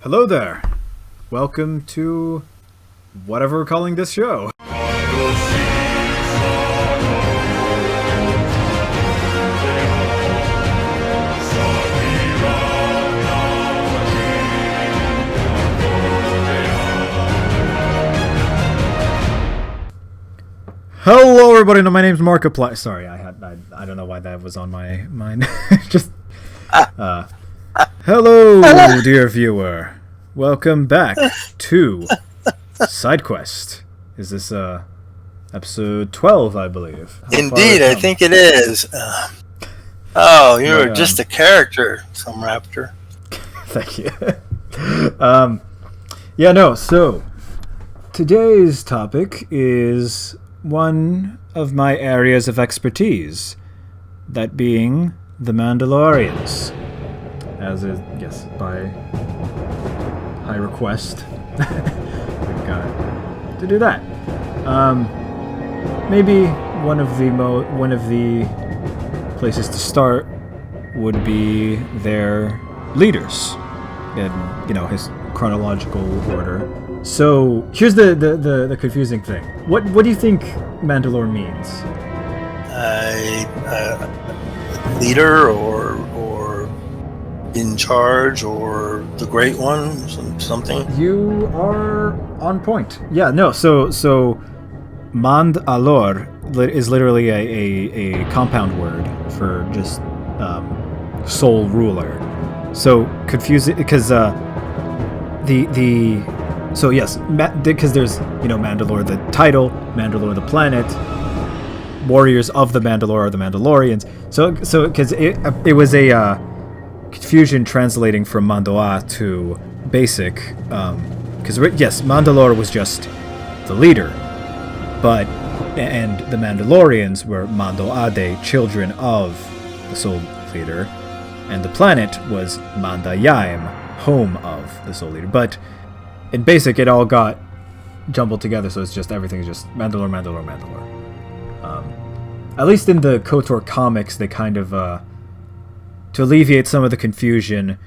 Hello there. Welcome to whatever we're calling this show. Hello, everybody. No, my name's Markiplier. Sorry, I don't know why that was on my mind. Hello, dear viewer. Welcome back to SiDEQUEST. Is this episode 12, I believe? Indeed, I think it is. You're just a character, some raptor. Thank you. So today's topic is one of my areas of expertise, that being the Mandalorians. As is, yes, by high request, we've got to do that. Maybe one of the places to start would be their leaders, in his chronological order. So here's the confusing thing. What do you think Manda-Lore means? Leader or in charge or the Great One, something. You are on point. Yeah, no. So Manda-Lore is literally a compound word for just sole ruler. So confusing because because there's Manda-Lore the title, Manda-Lore the planet, warriors of the Manda-Lore are the Mandalorians. So because it was a confusion translating from Mandoa to basic, because Manda-Lore was just the leader, and the Mandalorians were Mando-Ade, children of the Soul Leader, and the planet was Manda-Yaim, home of the Soul Leader. But in basic, it all got jumbled together, so it's just everything's just Manda-Lore. At least in the KOTOR comics, they kind of to alleviate some of the confusion,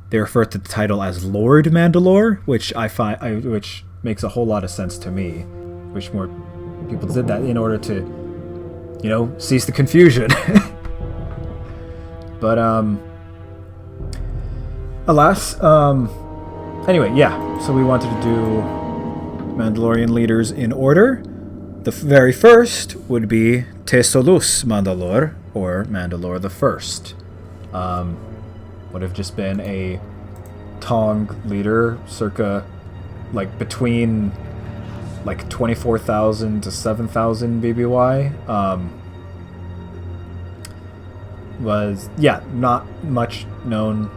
they refer to the title as Lord Manda-Lore, which which makes a whole lot of sense to me. Wish more people did that in order to, cease the confusion. But alas, anyway, yeah. So we wanted to do Mandalorian leaders in order. The very first would be Te Solus Manda-Lore, or Manda-Lore the First. Would have just been a Tong leader, circa, between 24,000 to 7,000 BBY. Was not much known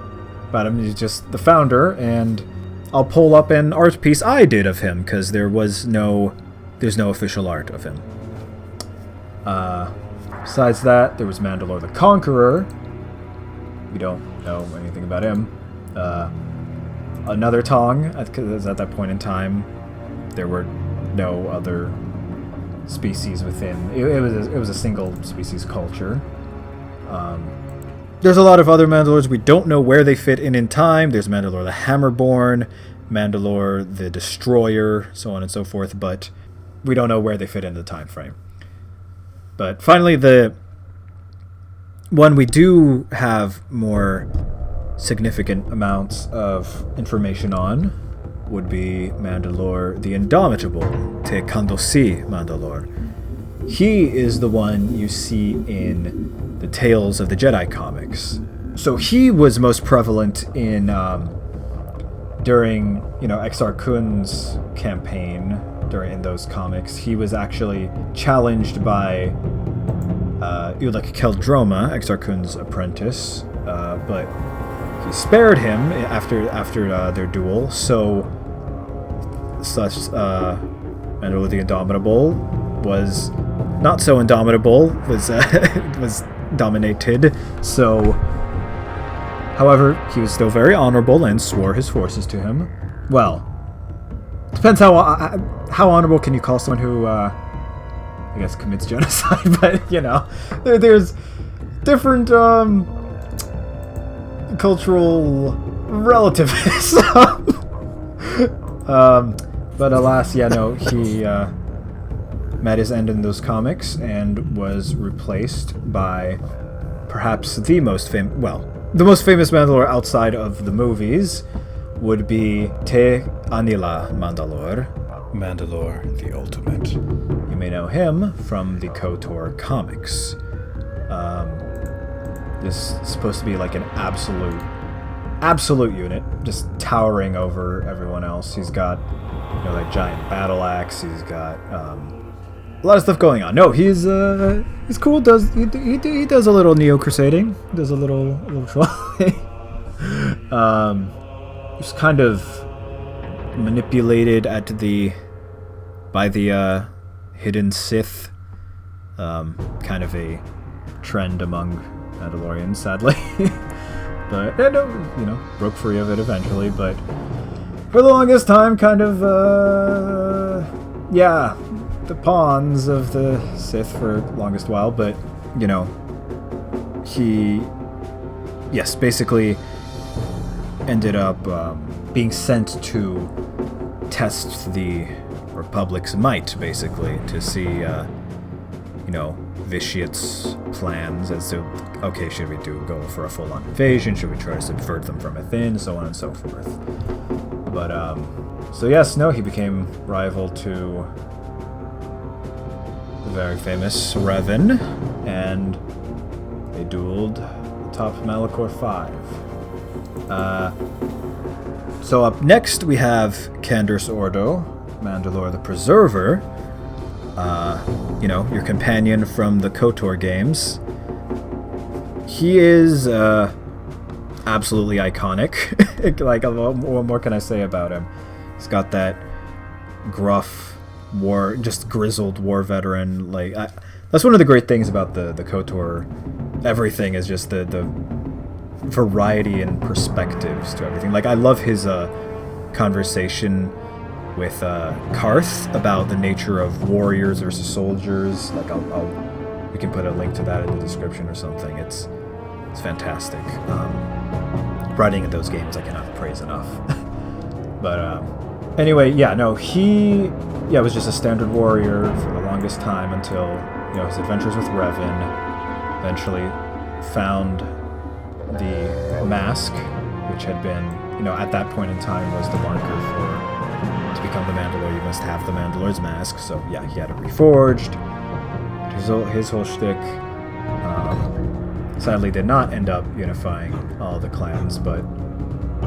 about him. He's just the founder, and I'll pull up an art piece I did of him because there's no official art of him. Besides that, there was Manda-Lore the Conqueror. We don't know anything about him. Another Tong, because at that point in time, there were no other species within. It was a single species culture. There's a lot of other Mandalores. We don't know where they fit in time. There's Manda-Lore the Hammerborn, Manda-Lore the Destroyer, so on and so forth, but we don't know where they fit in the time frame. But finally, the one we do have more significant amounts of information on would be Manda-Lore the Indomitable, Te Kandosi Manda-Lore. He is the one you see in the Tales of the Jedi comics. So he was most prevalent in during Exar Kun's campaign. In those comics, he was actually challenged by Ulic Keldroma, Exar Kun's apprentice, but he spared him after their duel. So Manda-Lore the Indomitable was not so indomitable, was dominated. So, however, he was still very honorable and swore his forces to him. Well, depends how honorable can you call someone who I guess commits genocide, but there's different cultural relativist. But alas, yeah, no, he met his end in those comics and was replaced by perhaps the most famous Mandalore outside of the movies would be Te Anila Manda-Lore. Manda-Lore, the Ultimate. You may know him from the KOTOR comics. This is supposed to be like an absolute unit, just towering over everyone else. He's got, like giant battle axe. He's got a lot of stuff going on. No, he's cool. He does a little neo crusading. Does a little trolling. He's kind of manipulated by the hidden Sith. Kind of a trend among Mandalorians, sadly. But broke free of it eventually. But for the longest time, kind of the pawns of the Sith for the longest while. But he basically ended up being sent to test the Republic's might, basically, to see Vitiate's plans as to, okay, should we go for a full-on invasion? Should we try to subvert them from within? So on and so forth. But, he became rival to the very famous Revan, and they dueled atop Malachor 5. So up next we have Canderous Ordo, Manda-Lore the Preserver. Your companion from the KOTOR games. He is absolutely iconic. Like, what more can I say about him? He's got that gruff, grizzled war veteran. That's one of the great things about the KOTOR. Everything is just the variety and perspectives to everything. Like, I love his conversation with Karth about the nature of warriors versus soldiers. Like, we can put a link to that in the description or something. It's fantastic. Writing in those games I cannot praise enough. But anyway, he was just a standard warrior for the longest time until his adventures with Revan. Eventually found the mask, which had been at that point in time was the marker for to become the Mandalore. You must have the Mandalore's mask. So he had it reforged. His whole shtick. Sadly, did not end up unifying all the clans, but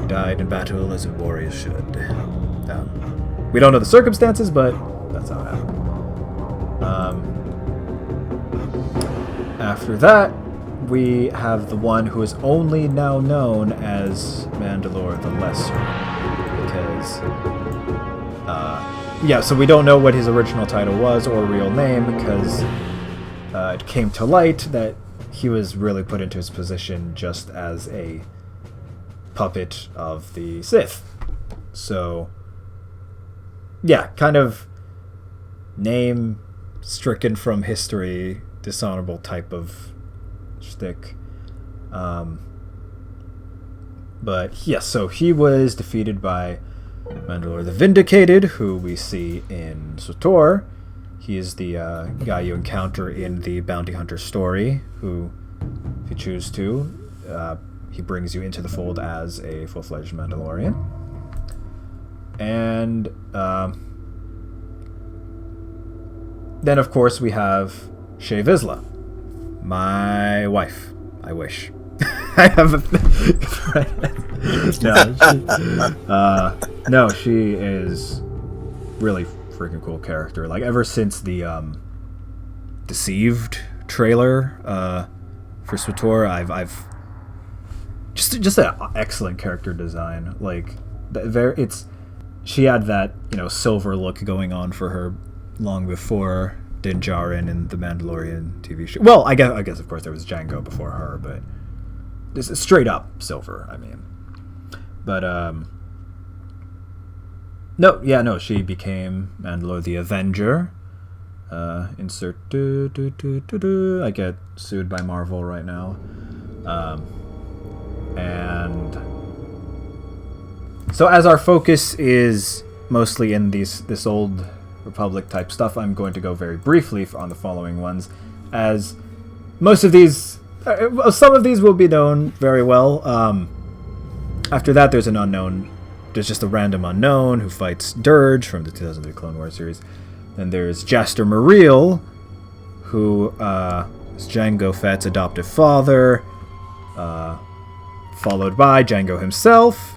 he died in battle as a warrior should. We don't know the circumstances, but that's how it happened. After that, we have the one who is only now known as Manda-Lore the Lesser, because so we don't know what his original title was or real name, because it came to light that he was really put into his position just as a puppet of the Sith. So, kind of name stricken from history, dishonorable type of shtick. So he was defeated by Manda-Lore the Vindicated, who we see in SWTOR. He is the guy you encounter in the Bounty Hunter story, who, if you choose to, he brings you into the fold as a full-fledged Mandalorian. And then, of course, we have Shae Vizsla, my wife. I wish. I have a she is really freaking cool character. Like, ever since the Deceived trailer for SWTOR, I've just an excellent character design. Like, she had that silver look going on for her long before Din Djarin in the Mandalorian TV show. Well, I guess of course there was Jango before her, but this is straight up silver. I mean, but she became Manda-Lore the Avenger. Insert I get sued by Marvel right now. And So as our focus is mostly in this old Republic type stuff, I'm going to go very briefly on the following ones, as most of these, some of these will be known very well. After that, there's an unknown. There's just a random unknown who fights Dirge from the 2003 Clone Wars series. Then there's Jaster Muriel, who is Jango Fett's adoptive father, followed by Jango himself,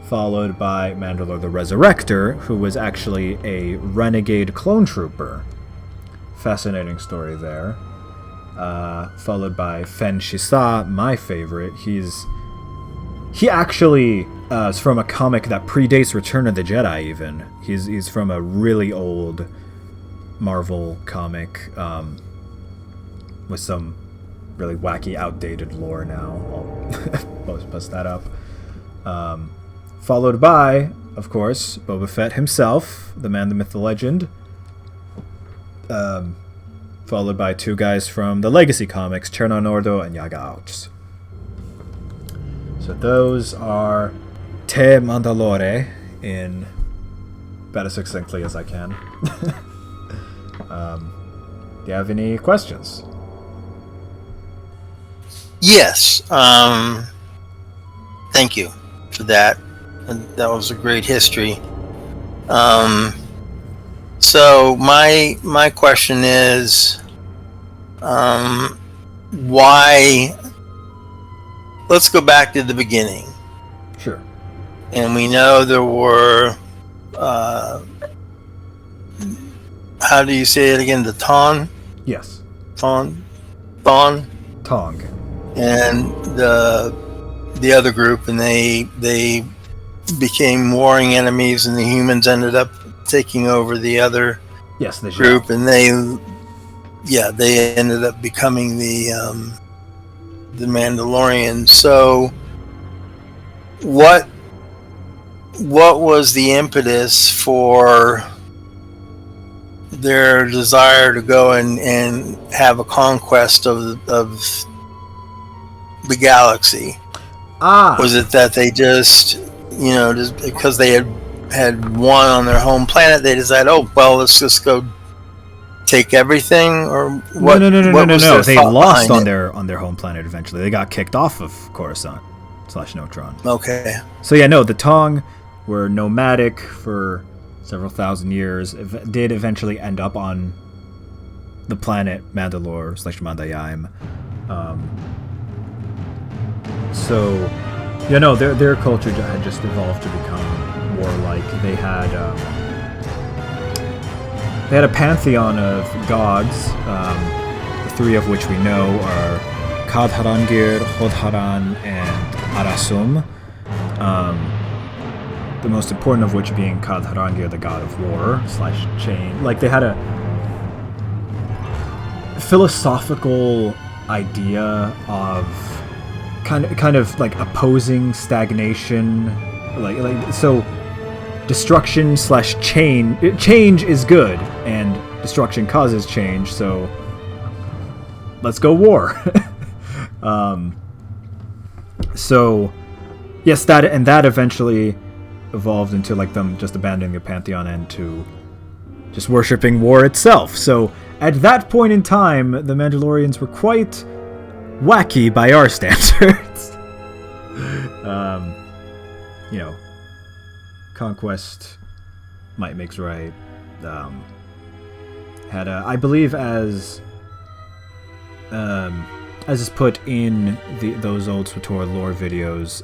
followed by Manda-Lore the Resurrector, who was actually a renegade clone trooper. Fascinating story there. Followed by Fen Shisa, my favorite. He actually is from a comic that predates Return of the Jedi, even. He's from a really old Marvel comic with some really wacky, outdated lore now. I'll post that up. Followed by, of course, Boba Fett himself, the man, the myth, the legend. Followed by two guys from the Legacy comics, Cherno Nordo and Yaga Aux. So those are Te Manda-Lore in about as succinctly as I can. Do you have any questions? Yes. Thank you for that. That was a great history. So my question is, why? Let's go back to the beginning. Sure. And we know there were, how do you say it again? The Ton? Yes. Thon? Tong. And the other group, and they became warring enemies, and the humans ended up taking over the other the group, and they ended up becoming the Mandalorians. So what was the impetus for their desire to go and have a conquest of the galaxy? Was it that they just because they had won on their home planet, they decided, oh well, let's just go take everything? Or what? No. They lost on their home planet eventually. They got kicked off of Coruscant / Neutron. Okay. So the Tong were nomadic for several thousand years. Did eventually end up on the planet Manda-Lore / Mandayaim. So their culture had just evolved to become warlike. They had a pantheon of gods, the three of which we know are Kadharangir, Hodharan, and Arasum. The most important of which being Kadharangir, the god of war / chain. Like, they had a philosophical idea of kind of like opposing stagnation, like so destruction / change is good, and destruction causes change, so let's go war. So yes, that eventually evolved into like them just abandoning the pantheon and to just worshipping war itself. So at that point in time, the Mandalorians were quite wacky by our standards. Conquest, might makes right. Had I believe as is put in those old SWTOR lore videos,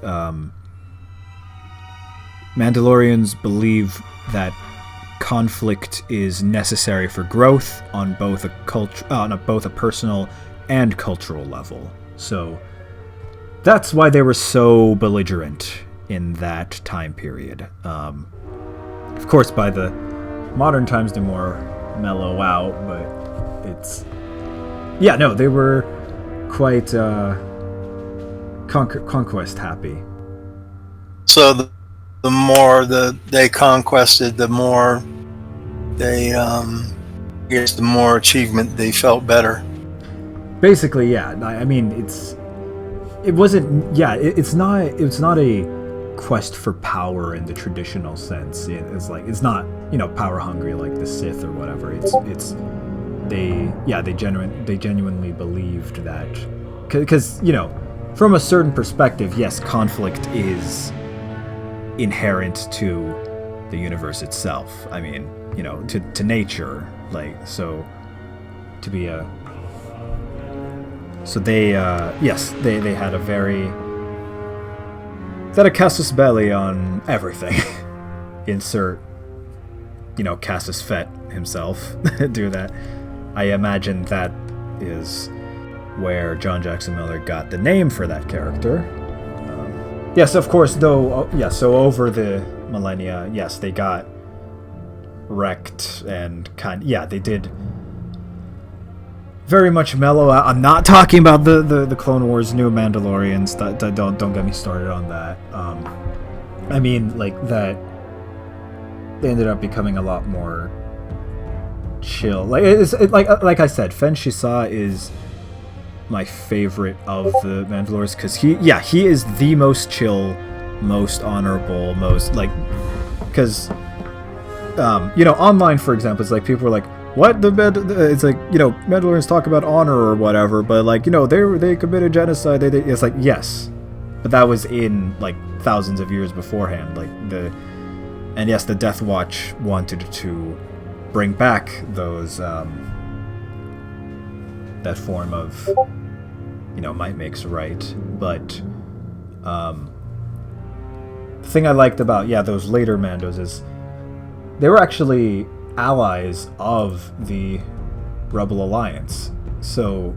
Mandalorians believe that conflict is necessary for growth on both a personal and cultural level. So that's why they were so belligerent in that time period. Of course, by the modern times, they're more mellow out, but it's... they were quite conquest happy. So the more they conquested, the more they, the more achievement they felt better. Basically, yeah. I mean, it's not a quest for power in the traditional sense. It's like, it's not, you know, power hungry like the Sith or whatever. They genuinely believed that, because, you know, from a certain perspective, yes, conflict is inherent to the universe itself. I mean, you know, to nature, like, so to be a, so they yes, they had a very, that a casus belli on everything. Insert, you know, Cassius Fett himself do that. I imagine that is where John Jackson Miller got the name for that character. Yes, of course, though, so over the millennia, yes, they got wrecked and they did very much mellow out. I'm not talking about the Clone Wars New Mandalorians. Don't get me started on that. I mean, like, that they ended up becoming a lot more chill. Like, like I said, Fen Shisa is my favorite of the Mandalorians, because he is the most chill, most honorable, most, like, because you know, online, for example, it's like people are like, what, it's like, you know, Mandalorians talk about honor or whatever, but, like, you know, they committed genocide. It's like, yes, but that was in, like, thousands of years beforehand. Like, and yes, the Death Watch wanted to bring back those that form of, you know, might makes right. But the thing I liked about those later Mandos is they were actually allies of the Rebel Alliance. So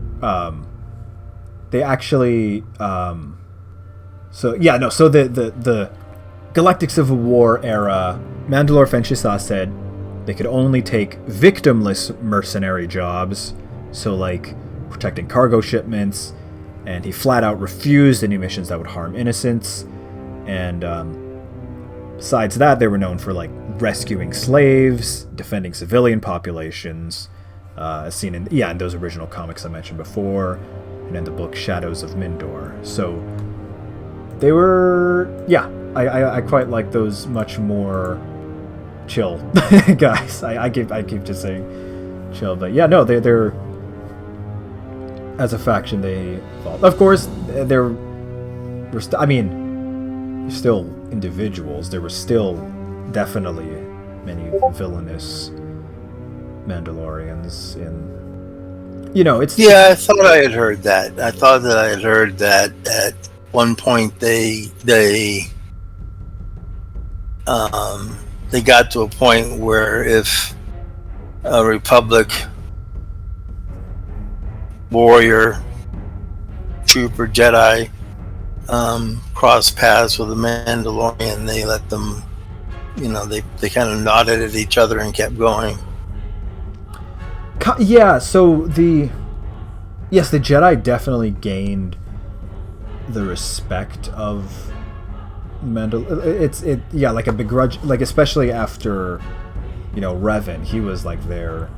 they actually so the Galactic Civil War era, Mandalore Fen Shisa said they could only take victimless mercenary jobs, so like protecting cargo shipments, and he flat out refused any missions that would harm innocents. And besides that, they were known for, like, rescuing slaves, defending civilian populations, as seen in those original comics I mentioned before, and in the book Shadows of Mindor. So they were, I quite like those much more chill guys. I keep just saying chill, but they're as a faction they evolved. Of course, they're still individuals. There were still definitely many villainous Mandalorians in, you know, it's... Yeah, I thought I had heard that. I thought that I had heard that at one point they got to a point where if a Republic warrior, trooper, Jedi cross paths with a Mandalorian, they let them, you know, they kind of nodded at each other and kept going. Yeah, so the Jedi definitely gained the respect of like a begrudge, like, especially after, you know, Revan. He was like their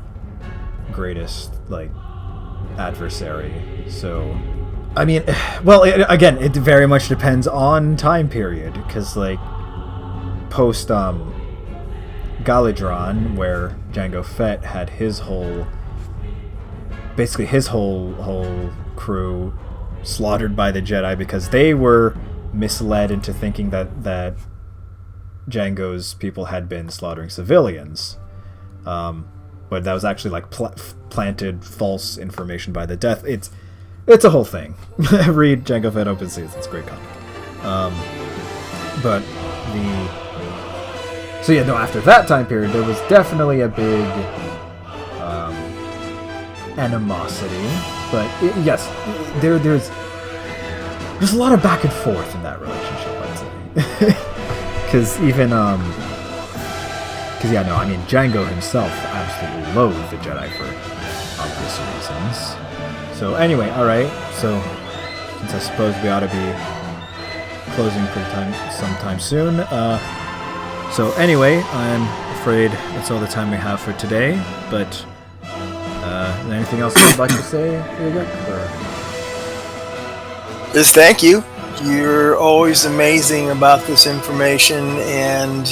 greatest, like, adversary. So I mean, well, it very much depends on time period, because, like, post Galladron, where Jango Fett had his whole crew slaughtered by the Jedi because they were misled into thinking that Jango's people had been slaughtering civilians, but that was actually, like, planted false information by the Death. It's a whole thing. Read Jango Fett Open Seas. It's a great comic. But after that time period, there was definitely a big animosity. But there's a lot of back and forth in that relationship, I'd say. Because even Jango himself absolutely loathed the Jedi for obvious reasons. So anyway, alright, so since I suppose we ought to be closing sometime soon, so anyway, I'm afraid that's all the time we have for today, but anything else you'd like to say, Rick? Just thank you You're always amazing about this information, and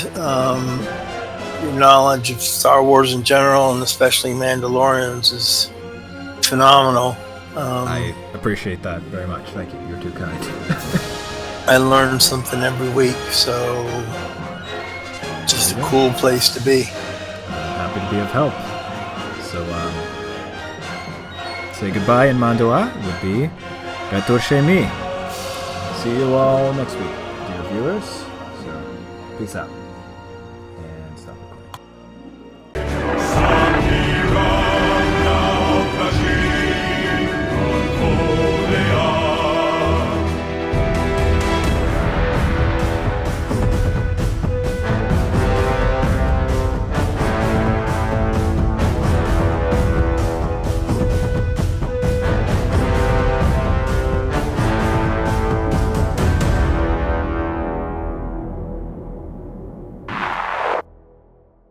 your knowledge of Star Wars in general, and especially Mandalorians, is phenomenal. I appreciate that very much. Thank you. You're too kind. I learn something every week, so just a cool place to be. Happy to be of help. So, say goodbye in Mandoa would be Gator Shemi. See you all next week, dear viewers. So, peace out. And stop recording.